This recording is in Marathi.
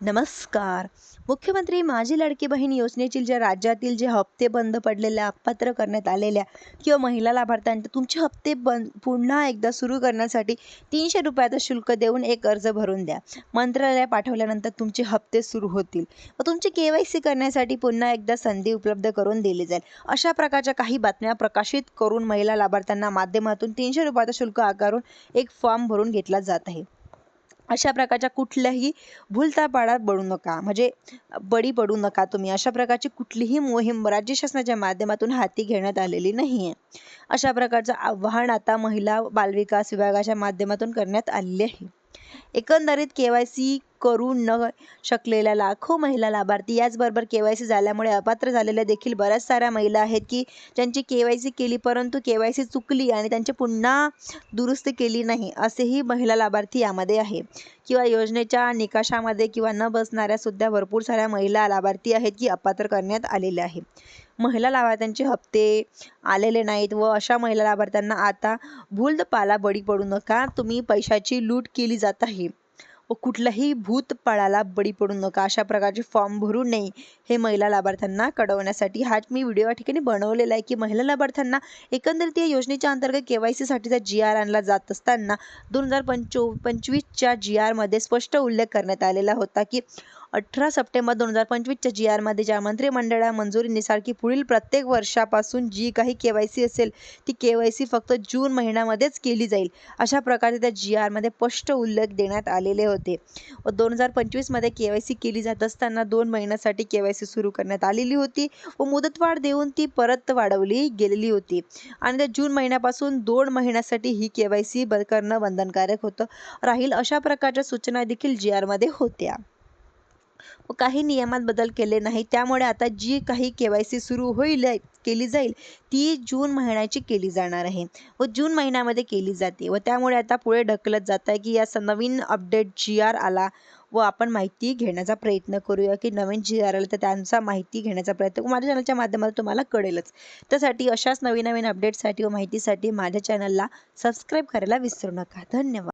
नमस्कार. मुख्यमंत्री माझी लाडकी बहीण योजनेतील राज्यातील जे हप्ते बंद पडलेल्या, अपात्र करण्यात आलेल्या किंवा महिला लाभार्थ्यांचे तुमचे हप्ते पुन्हा एकदा सुरू करण्यासाठी ₹300 शुल्क देऊन एक अर्ज भरून द्या. मंत्रालयात पाठवल्यानंतर तुमचे हप्ते सुरू होतील व तुमची KYC करण्यासाठी पुन्हा एकदा संधी उपलब्ध करून दिली जाईल. अशा प्रकारच्या काही बातम्या प्रकाशित करून महिला लाभार्थ्यांना माध्यमातून ₹300 शुल्क आकारून एक फॉर्म भरून घेतला जात आहे. अशा प्रकारच्या कुठल्याही भूलथापाळात बळी पडू नका तुम्ही. अशा प्रकारची कुठलीही मोहीम राज्य शासनाच्या माध्यमातून हाती घेण्यात आलेली नाहीये. अशा प्रकारचं आवाहन आता महिला बालविकास विभागाच्या माध्यमातून करण्यात आलेले आहे. एकंदरीत KYC करू न शकलेल्या लाखो महिला लाभार्थी, याचबरोबर KYC झाल्यामुळे अपात्र झालेल्या देखील बऱ्याच साऱ्या महिला आहेत की ज्यांची KYC केली परंतु KYC चुकली आणि त्यांची पुन्हा दुरुस्ती केली नाही, असेही महिला लाभार्थी यामध्ये आहे. किंवा योजनेच्या निकषामध्ये किंवा न बसणाऱ्या सुद्धा भरपूर साऱ्या महिला लाभार्थी आहेत की अपात्र करण्यात आलेले आहे. महिला लाभार्थ्यांचे हप्ते आलेले नाहीत व अशा महिला लाभार्थ्यांना आता भूलथापाला बळी पडू नका. तुम्ही पैशाची लूट केली जात आहे व कुठल्याही भूतपाळाला बळी पडू नका. अशा प्रकारचे फॉर्म भरू नये हे महिला लाभार्थ्यांना कळवण्यासाठी हा मी व्हिडिओ या ठिकाणी बनवलेला आहे की महिला लाभार्थ्यांना एकंदरीत या योजनेच्या अंतर्गत KYC साठीचा GR आणला जात असताना 2025च्या GR मध्ये स्पष्ट उल्लेख करण्यात आलेला होता की 18 सप्टेंबर 2025च्या GR मध्ये ज्या मंत्रिमंडळ मंजुरीनुसार की पुढील प्रत्येक वर्षापासून जी काही KYC असेल ती KYC फक्त जून महिन्यामध्येच केली जाईल, अशा प्रकारे त्या GR मध्ये स्पष्ट उल्लेख देण्यात आलेले होते. व 2025 मध्ये KYC केली जात असताना 2 महिन्यासाठी KYC सुरू करण्यात आलेली होती व मुदतवाढ देऊन ती परत वाढवली गेलेली होती आणि त्या जून महिन्यापासून 2 महिन्यासाठी ही KYC करणं बंधनकारक राहील, अशा प्रकारच्या सूचना देखील GR मध्ये होत्या. व काही नियमात बदल केले नाही, त्यामुळे आता जी काही KYC सुरू केली जाईल ती जून महिन्याची केली जाणार आहे व जून महिन्यामध्ये केली जाते व त्यामुळे आता पुढे ढकलत जात आहे की याचा नवीन अपडेट GR आला व आपण माहिती घेण्याचा प्रयत्न करूया की नवीन GR आला तर त्यांचा माहिती घेण्याचा प्रयत्न माझ्या चॅनलच्या माध्यमातून तुम्हाला कळेलच. त्यासाठी अशाच नवीन अपडेटसाठी व माहितीसाठी माझ्या चॅनलला सबस्क्राईब करायला विसरू नका. धन्यवाद.